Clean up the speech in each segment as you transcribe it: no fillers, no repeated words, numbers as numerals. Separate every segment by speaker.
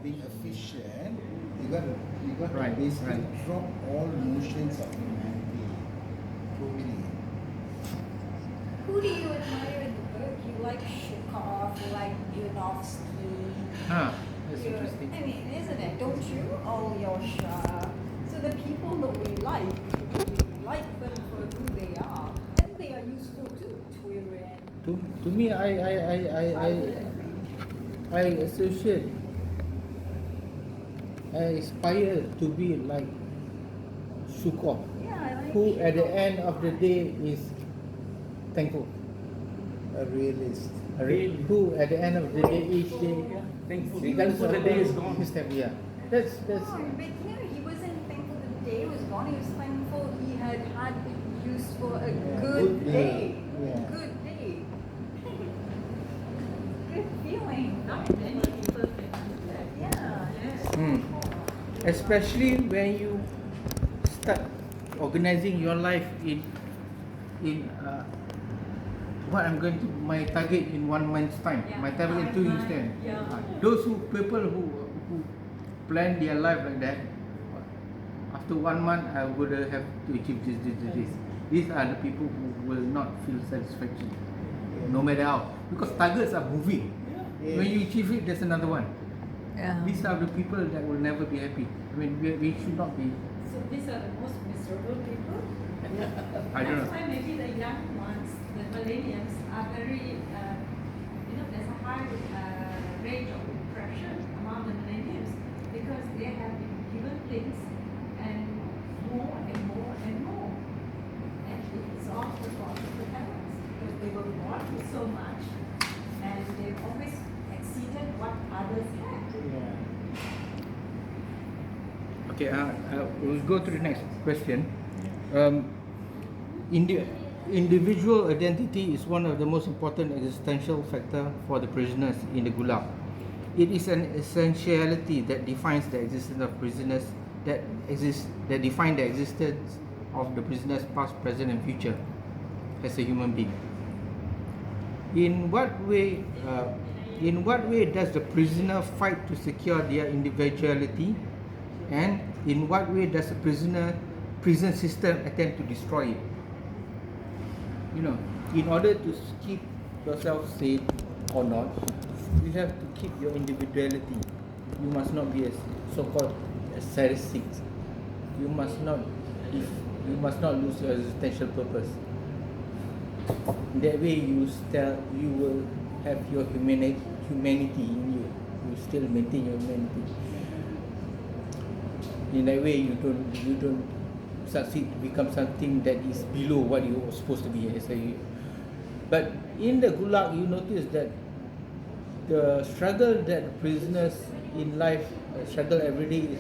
Speaker 1: being efficient, you got to
Speaker 2: Right,
Speaker 1: basically
Speaker 2: right.
Speaker 1: drop all notions of humanity. Totally.
Speaker 3: Who do you admire in the book? You like Shukov, you like Denisovich.
Speaker 2: That's
Speaker 3: I
Speaker 2: interesting.
Speaker 3: mean, isn't it? Don't you? Oh, Yosha. So the people that we like them for who they are, and they are useful too. Turin.
Speaker 2: To me, I associate, I aspire to be like Shukov,
Speaker 3: Yeah, I like
Speaker 2: who at the
Speaker 3: Shukov.
Speaker 2: end of the day is thankful.
Speaker 1: A realist.
Speaker 2: Who at the end of the day, each day,
Speaker 4: Thankful.
Speaker 2: regardless
Speaker 4: Thankful
Speaker 2: of
Speaker 4: the day is gone.
Speaker 2: his step, yeah. That's
Speaker 3: No, but he wasn't thankful the day was gone. He was thankful he had been used for a
Speaker 1: Yeah,
Speaker 3: good
Speaker 1: good day.
Speaker 3: day.
Speaker 1: Yeah.
Speaker 3: Good day. Good feeling.
Speaker 5: Not many people can do that.
Speaker 3: Yeah.
Speaker 5: Yes.
Speaker 2: especially when you start organizing your life in what I'm going to my target in 1 month's time.
Speaker 5: Yeah,
Speaker 2: My target in 2 years time.
Speaker 5: yeah.
Speaker 2: Those people who plan their life like that, after 1 month I would have to achieve this. These are the people who will not feel satisfaction, no matter how, because targets are moving.
Speaker 1: Yeah.
Speaker 2: When you achieve it, there's another one.
Speaker 3: Yeah.
Speaker 2: These are the people that will never be happy. I mean, we should not be.
Speaker 5: So these are the most miserable people.
Speaker 2: I don't
Speaker 5: That's
Speaker 2: know.
Speaker 5: why maybe the young ones, the millennials, are very, there's a high rate of depression among the millennials because they have been given things and more and more and more. And it's all the fault of the parents because they were born with so much and they've always exceeded what others had.
Speaker 1: Yeah.
Speaker 2: Okay, we'll go to the next question. Individual identity is one of the most important existential factor for the prisoners in the Gulag. It is an essentiality that defines the existence of prisoners that define the existence of the prisoners past, present, and future as a human being. In what way does the prisoner fight to secure their individuality, and in what way does the prison system attempt to destroy it? In order to keep yourself safe or not, you have to keep your individuality. You must not be a so-called sadistic. You must not lose your existential purpose. That way you will have your humanity in you. You still maintain your humanity. In that way you don't succeed to become something that is below what you were supposed to be as a. But in the Gulag, you notice that the struggle that prisoners in life struggle every day is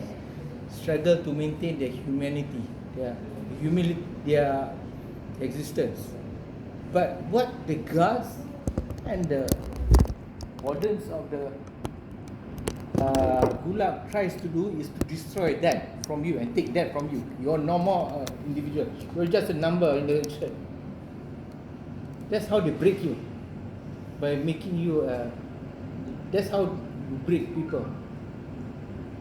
Speaker 2: struggle to maintain their humanity, their existence. But what the guards and the wardens of the Gulag tries to do is to destroy that from you and take that from you. You're no more individual. You're just a number in the church. That's how they break you, by making you. That's how you break people.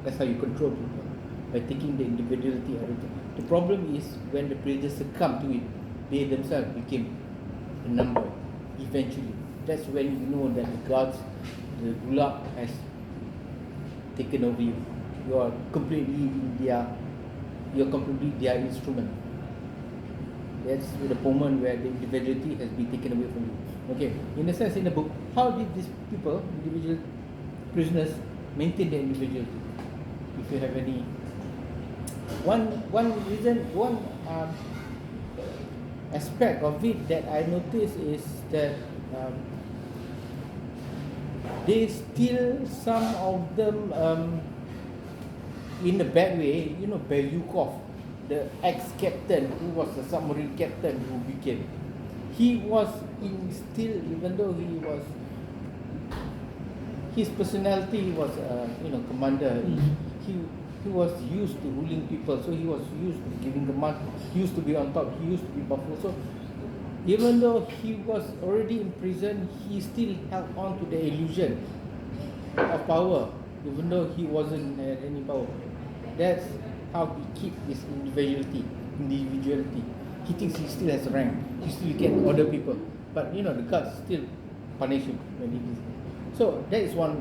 Speaker 2: That's how you control people, by taking the individuality out of it. The problem is when the prisoners succumb to it, they themselves became a number. Eventually, that's when you know that the Gulag has taken over you. You're completely their instrument. That's the moment where the individuality has been taken away from you. Okay, in a sense, in the book, how did these people, individual prisoners, maintain their individuality? If you have any, one reason, one aspect of it that I noticed is that they still, some of them, in a bad way, Belyukov, the ex-captain who was the submarine captain who became, he was instilled, even though his personality was commander. He was used to ruling people, so he was used to giving command. He used to be on top. He used to be powerful. So even though he was already in prison, he still held on to the illusion of power, even though he wasn't at any power. That's how he keep his individuality. He thinks he still has rank, he still can order people, but the guards still punish him when he is. So that is one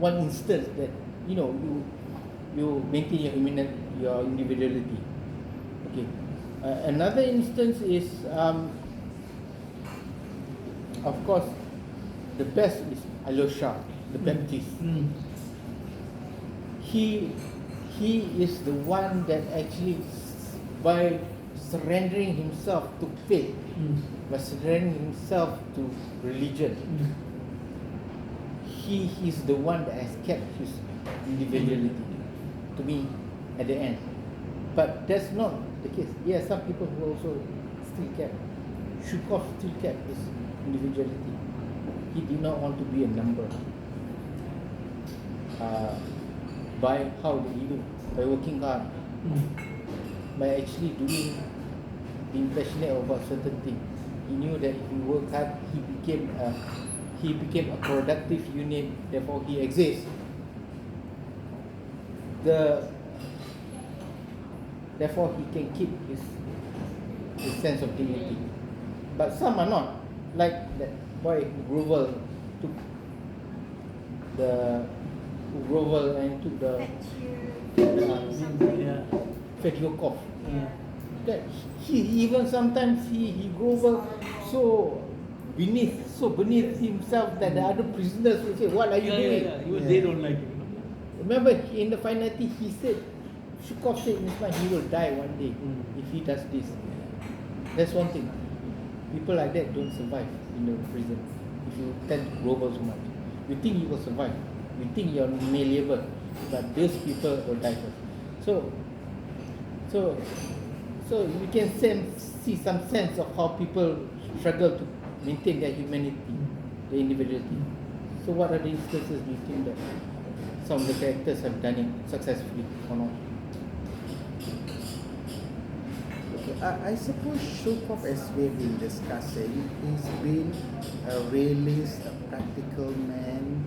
Speaker 2: instance that you maintain your individuality. Okay. Another instance is of course the best is Alyosha, the Baptist. He is the one that actually, by surrendering himself to faith, by surrendering himself to religion, he is the one that has kept his individuality, to me, at the end. But that's not the case. There are some people who also still kept. Shukov still kept his individuality. He did not want to be a number. By how did he do? By working hard. By actually being passionate about certain things. He knew that if he worked hard, he became a productive unit, therefore he exists. Therefore he can keep his sense of dignity. But some are not. Like that boy Grovel took Fetyukov. That he even sometimes he Grovel so beneath himself that the other prisoners will say, "What are you doing?"
Speaker 4: They don't like it.
Speaker 2: Remember, in the finality, he said, Shukov said in his mind, he will die one day if he does this. That's one thing. People like that don't survive in the prison. If you tend to grovel so much, you think you will survive. You think you're malleable, but those people will die first. So you can see some sense of how people struggle to maintain their humanity, their individuality. So what are the instances do you think that some of the characters have done it successfully or not?
Speaker 1: I suppose Shukov, as we've been discussing, he's been a realist, a practical man,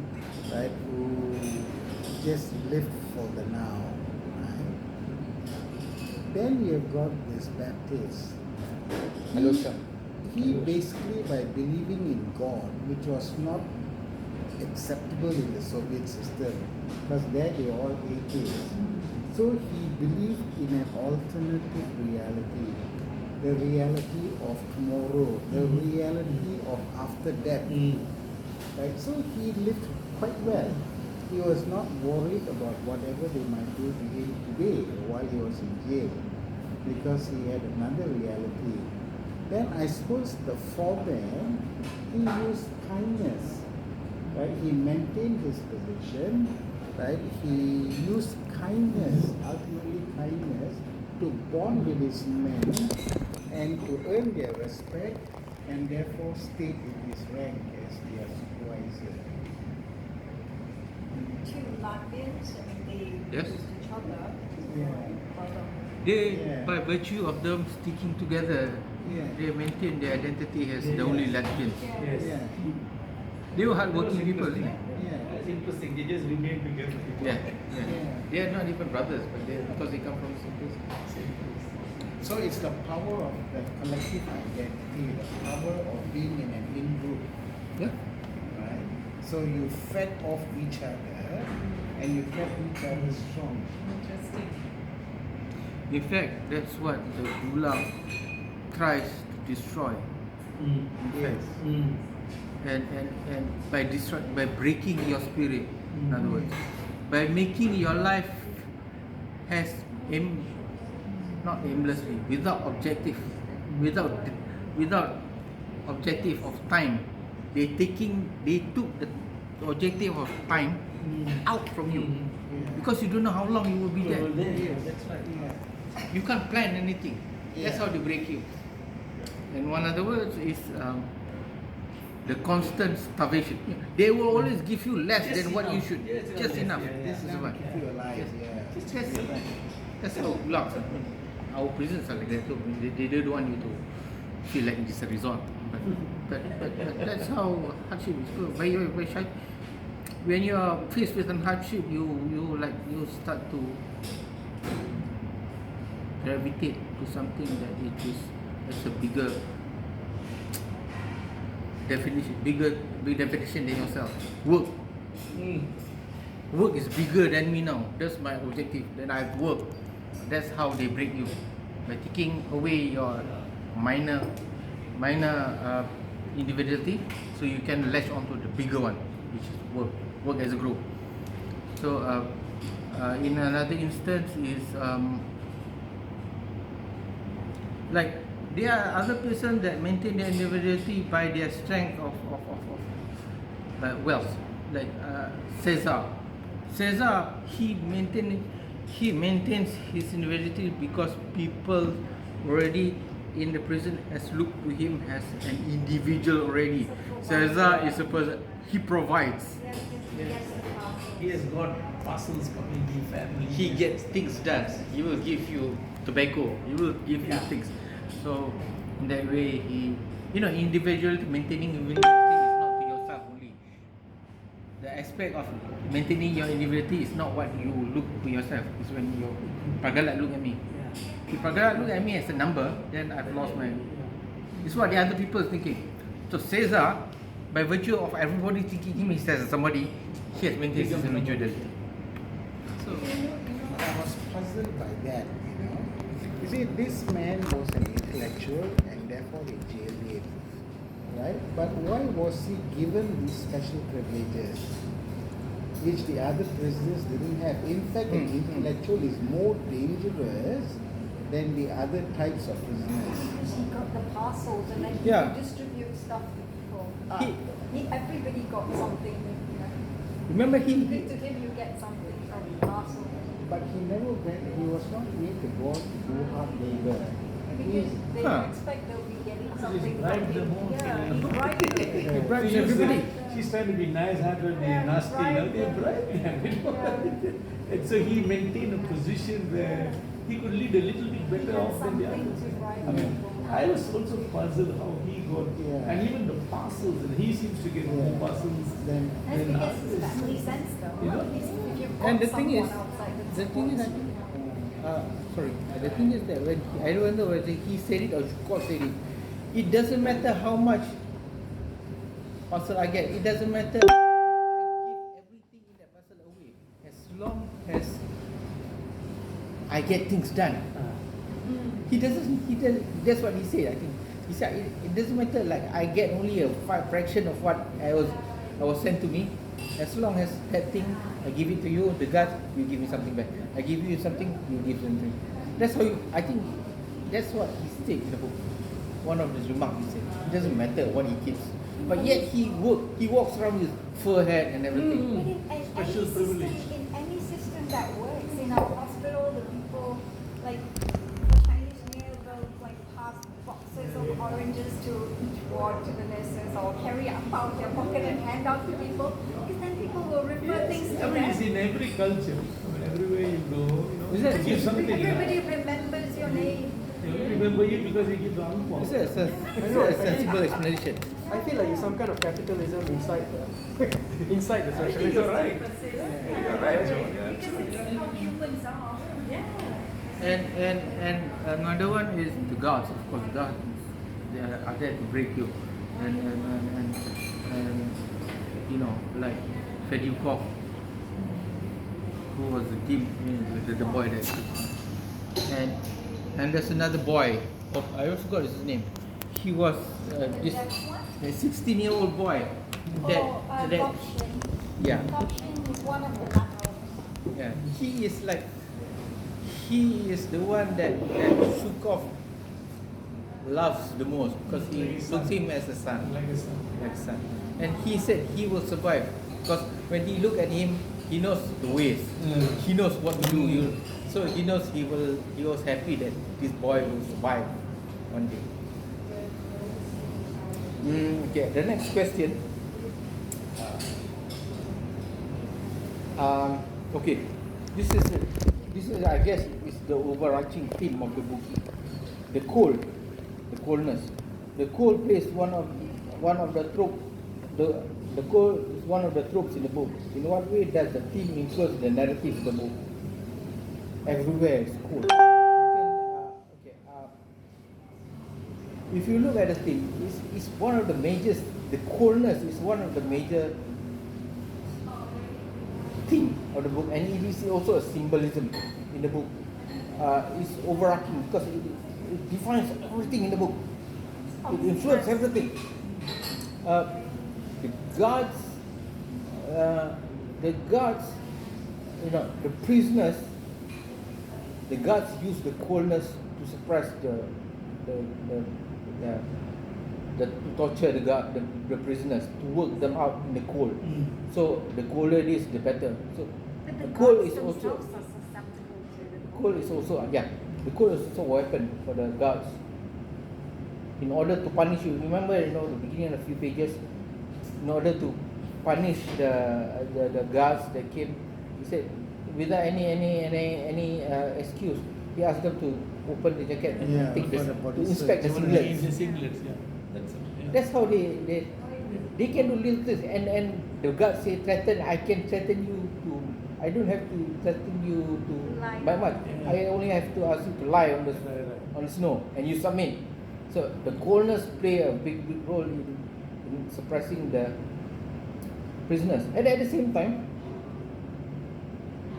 Speaker 1: right, who just lived for the now, right? Then you've got this Baptist. He basically, by believing in God, which was not acceptable in the Soviet system, because there they all atheists. So he believed in an alternative reality, the reality of tomorrow, the reality of after death. Right? So he lived quite well. He was not worried about whatever they might do to him today while he was in jail, because he had another reality. Then I suppose the foreman, he used kindness. Right? He maintained his position. Right? He used kindness, ultimately kindness, to bond with his men and to earn their respect, and therefore stayed in his rank as their supervisor.
Speaker 3: Two Latvians, they
Speaker 2: Yes.
Speaker 3: used each other.
Speaker 2: They, by virtue of them sticking together, they maintain their identity as the only Latvians.
Speaker 4: Yes.
Speaker 1: Yeah.
Speaker 2: They were hardworking people, isn't it?
Speaker 4: That's interesting. They just remain together.
Speaker 2: Yeah. They are not even brothers, but because they come from the same place.
Speaker 1: So it's the power of the collective identity, the power of being in an in-group,
Speaker 2: Yeah.
Speaker 1: right? So you fed off each other and you kept each other strong.
Speaker 5: Interesting.
Speaker 2: In fact, that's what the Gulag tries to destroy. In fact. And by breaking your spirit, in other words, by making your life has not aimlessly, without objective, without objective of time. They took the objective of time out from you, because you don't know how long you will be there.
Speaker 4: That's right.
Speaker 2: You can't plan anything. That's how they break you. And one other words is the constant starvation. They will always give you less
Speaker 4: Just
Speaker 2: than what you
Speaker 4: enough.
Speaker 2: should.
Speaker 4: Yes,
Speaker 2: Just
Speaker 4: yes,
Speaker 2: enough.
Speaker 4: yeah,
Speaker 2: This is
Speaker 1: Now
Speaker 2: what.
Speaker 1: keep you alive, yeah.
Speaker 2: That's how gulags are. Our prisons are like that too. They don't want you to feel like it's a resort. But that's how hardship is good. when you are faced with a hardship, you start to gravitate to something that it is has a big definition than yourself. Work. Work is bigger than me now. That's my objective. Then I work. That's how they break you, by taking away your minor individuality, so you can latch onto the bigger one, which is work as a group. So in another instance is like there are other persons that maintain their individuality by their strength of wealth, like Caesar. Caesar, he maintains his individuality because people already in the prison has looked to him as an individual already. Caesar is a person, he provides.
Speaker 4: He has got parcels coming in family.
Speaker 2: He gets things done. He will give you tobacco. He will give you things. So in that way, individuality, maintaining individuality is not to yourself only. The aspect of maintaining your individuality is not what you look to yourself. It's when your Pragalat look at me. If Pragalat look at me as a number, then I've lost my. It's what the other people are thinking. So Caesar, by virtue of everybody thinking him as somebody, he has maintained his individuality. So
Speaker 1: I was puzzled by that, You see, this man was an intellectual and therefore they jailed him, right? But why was he given these special privileges, which the other prisoners didn't have? In fact, an intellectual is more dangerous than the other types of prisoners.
Speaker 3: He got the parcels and then he
Speaker 2: Yeah.
Speaker 3: could distribute stuff to people. Everybody got something.
Speaker 2: remember
Speaker 3: You
Speaker 2: he
Speaker 3: give to him, you get something from the parcel.
Speaker 1: But he never went, he was not made to go out to do hard labor.
Speaker 3: Because they
Speaker 2: Huh.
Speaker 3: expect they'll be getting something from
Speaker 4: bribed them
Speaker 3: him.
Speaker 4: all.
Speaker 3: Yeah, he bribed them.
Speaker 2: he bribes
Speaker 4: She's
Speaker 2: everybody.
Speaker 4: She's trying to be nice-hearted, be
Speaker 3: Yeah,
Speaker 4: nasty.
Speaker 3: right.
Speaker 4: They bribe them. And so he maintained a position where he could lead a little bit
Speaker 3: He
Speaker 4: better
Speaker 3: had
Speaker 4: off than the
Speaker 3: something
Speaker 4: others.
Speaker 3: to bribe
Speaker 4: I mean,
Speaker 3: people.
Speaker 4: I was also puzzled how he got,
Speaker 1: Yeah.
Speaker 4: and even the parcels, and he seems to get more parcels
Speaker 1: Then
Speaker 3: That's
Speaker 4: than
Speaker 3: because his
Speaker 4: others.
Speaker 3: family sense though.
Speaker 4: You know?
Speaker 3: If you've
Speaker 2: And
Speaker 3: got
Speaker 2: the thing is,
Speaker 3: someone outside that
Speaker 2: the thing is, I
Speaker 3: supports
Speaker 2: think,
Speaker 3: you.
Speaker 2: the thing is that when I don't know whether he said it or God said it. It doesn't matter how much parcel I get. It doesn't matter. I give everything in that parcel away as long as I get things done. He doesn't. That's what he said. I think he said it doesn't matter. Like I get only a fraction of what I was sent to me. As long as that thing, I give it to you, the guard, you give me something back. I give you something, you give something. That's how I think that's what he said in the book. One of the remarks he said. It doesn't matter what he keeps. But yet he walks around with fur hat and everything.
Speaker 3: But in
Speaker 4: Special privilege.
Speaker 3: in any system that works, in our hospital, the people, like for Chinese New Year, they'll like pass boxes of oranges to each ward to the nurses or carry out of their pocket and hand out to people. Because then people will refer things to
Speaker 4: I mean, it's
Speaker 3: them.
Speaker 4: in every culture. I mean, everywhere you go,
Speaker 2: Is that-
Speaker 4: give something.
Speaker 3: Everybody remembers your name.
Speaker 4: They remember you because you give the angpao.
Speaker 2: It's a sensible explanation.
Speaker 6: I feel like it's some kind of capitalism inside inside the socialism.
Speaker 4: You're right. You're right, John. Yeah,
Speaker 3: Because it's how humans are. Yeah.
Speaker 2: And another one is the guards, of course. Guards, they are there to break you, and like Fedukov, who was the team, the boy there, and there's another boy. I also forgot his name. He was this 16-year-old boy. That yeah.
Speaker 3: Option is one of the battles.
Speaker 2: Yeah, he is the one that Shukov loves the most because he looks him as a son,
Speaker 4: Like a son.
Speaker 2: like a son. And he said he will survive because when he look at him, he knows the ways. He knows what to do. So he knows he was happy that this boy will survive one day. Okay, the next question. Okay, this is I guess is the overarching theme of the book. The coldness. The cold plays one of the trope. the coal is one of the tropes in the book. In what way does the theme influence the narrative of the book? Everywhere is coal. If you look at the theme, it's one of the major, the coolness is one of the major theme of the book, and it is also a symbolism in the book. It's overarching because it defines everything in the book. It influences everything. The guards, the prisoners, the guards use the coldness to suppress to torture the prisoners, to work them out in the cold. So the colder it is, the better. So
Speaker 3: But the
Speaker 2: the cold
Speaker 3: gods
Speaker 2: is also
Speaker 3: themselves are susceptible to the
Speaker 2: cold is also the cold is also a weapon for the guards. In order to punish you, remember the beginning of a few pages, in order to punish the guards that came, he said without any excuse, he asked them to open the jacket and
Speaker 1: Yeah,
Speaker 2: take
Speaker 1: for
Speaker 2: the,
Speaker 1: the
Speaker 2: to
Speaker 1: body
Speaker 2: inspect the
Speaker 1: search.
Speaker 2: singlets.
Speaker 4: The singlets, yeah. That's it. Yeah.
Speaker 2: That's how they can do little things, and the guards say threaten. I can threaten you to. I don't have to threaten you to
Speaker 3: Lie.
Speaker 2: by much.
Speaker 4: Yeah.
Speaker 2: I only have to ask you to lie on the
Speaker 4: Right.
Speaker 2: on the snow, and you submit. So the coldness play a big role in suppressing the prisoners, and at the same time,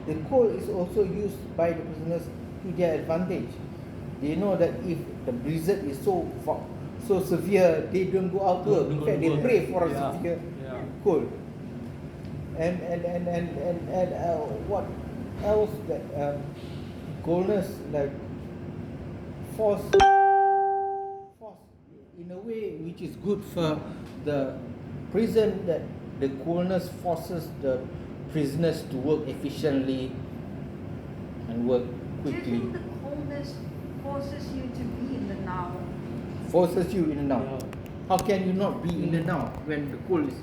Speaker 2: the cold is also used by the prisoners to their advantage. They know that if the blizzard is so severe, they don't go out to work. In fact, they pray for a severe cold. And what else that coldness like force in a way which is good for the prison, that the coldness forces the prisoners to work efficiently and work
Speaker 3: Do you
Speaker 2: quickly.
Speaker 3: think the coldness forces you to be in the now?
Speaker 2: Forces you in the now.
Speaker 4: Yeah.
Speaker 2: How can you not be in the now when the cold is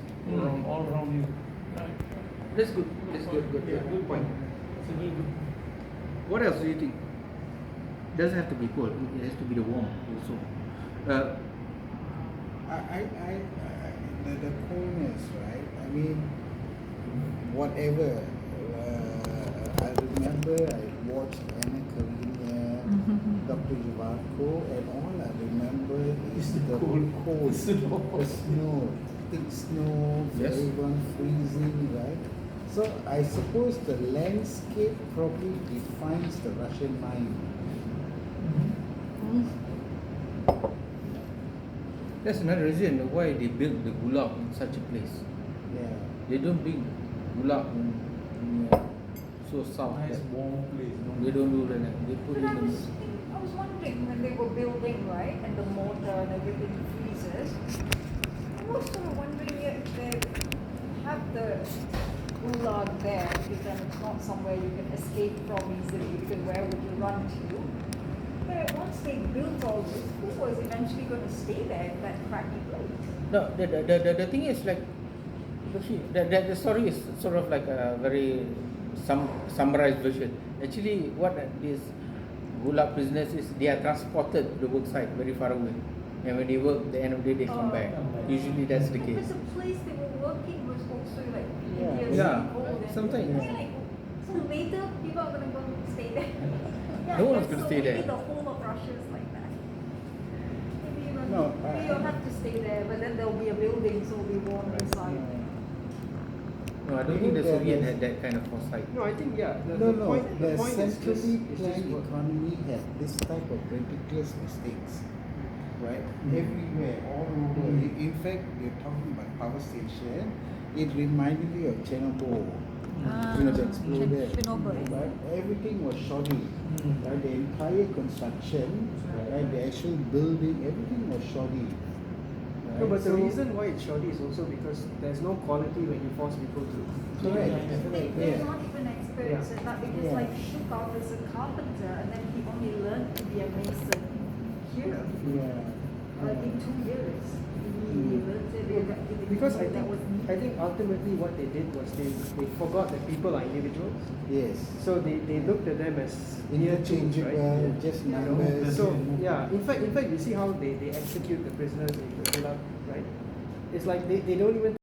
Speaker 4: All around you. Right.
Speaker 2: That's good. That's good.
Speaker 4: Yeah, good point. It's a very good.
Speaker 2: What else do you think? Doesn't have to be cold. It has to be the warm also.
Speaker 1: The coolness, right? I mean, whatever. I remember I watched Anna Karenina, Dr. Ivanko, and all I remember is the cold,
Speaker 4: The snow.
Speaker 1: the snow, thick snow,
Speaker 2: Yes.
Speaker 1: everyone freezing, right? So I suppose the landscape probably defines the Russian mind.
Speaker 2: That's another reason why they built the gulag in such a place.
Speaker 1: Yeah.
Speaker 2: They don't build gulag in so south.
Speaker 4: Nice
Speaker 2: that
Speaker 4: warm place.
Speaker 2: They don't do that. They put
Speaker 3: But
Speaker 2: it
Speaker 3: I
Speaker 2: in.
Speaker 3: was wondering when they were building, right, and the mortar and everything freezes, I was sort of wondering if they have the gulag there, because then it's not somewhere you can escape from easily, because where would you run to? But once they built all this, who was eventually going to stay there in that crappy place?
Speaker 2: No, the thing is like, the story is sort of like a very summarized version. Actually, what these gulag prisoners is, they are transported to the work site very far away, and when they work, at the end of the day they come back. Usually that's the case.
Speaker 3: Because the place they were working was also like
Speaker 1: Yeah.
Speaker 3: dangerously cold. and
Speaker 2: Sometimes.
Speaker 3: it's like, so later people are going to go stay there.
Speaker 2: No one's gonna stay there.
Speaker 3: Maybe the whole of Russia is like that. Maybe
Speaker 1: No,
Speaker 3: you'll have to stay there, but then there'll be a building, so it'll be warm inside.
Speaker 2: No, I don't think the Soviet had that kind of foresight.
Speaker 6: No, I think
Speaker 1: The
Speaker 6: point is just
Speaker 1: centrally
Speaker 6: it's just
Speaker 1: planned
Speaker 6: work.
Speaker 1: economy has this type of ridiculous mistakes, right? Everywhere, all over. In fact, you're talking about power station. It reminded me of Chernobyl. The exploded.
Speaker 3: Chernobyl.
Speaker 1: Right? Everything was shoddy. Right? The entire construction, right? The actual building, everything was shoddy.
Speaker 6: No, but the
Speaker 1: So-
Speaker 6: reason why it's shoddy is also because there's no quality when you force people to.
Speaker 1: Correct.
Speaker 3: They're
Speaker 1: Yeah.
Speaker 3: not even experts in that, because
Speaker 1: Yeah.
Speaker 3: like Shukov is a carpenter and then he only learned to be a mason here.
Speaker 1: Yeah.
Speaker 3: In 2 years. He learned to be a
Speaker 6: Because I
Speaker 3: that
Speaker 6: think,
Speaker 3: was
Speaker 6: I think ultimately what they did was they forgot that people are individuals.
Speaker 1: Yes.
Speaker 6: So they looked at them as mere tools, right?
Speaker 1: Interchangeable, just
Speaker 6: You know?
Speaker 1: numbers.
Speaker 6: So yeah, in fact you see how they execute the prisoners in the gulag, right? It's like they don't even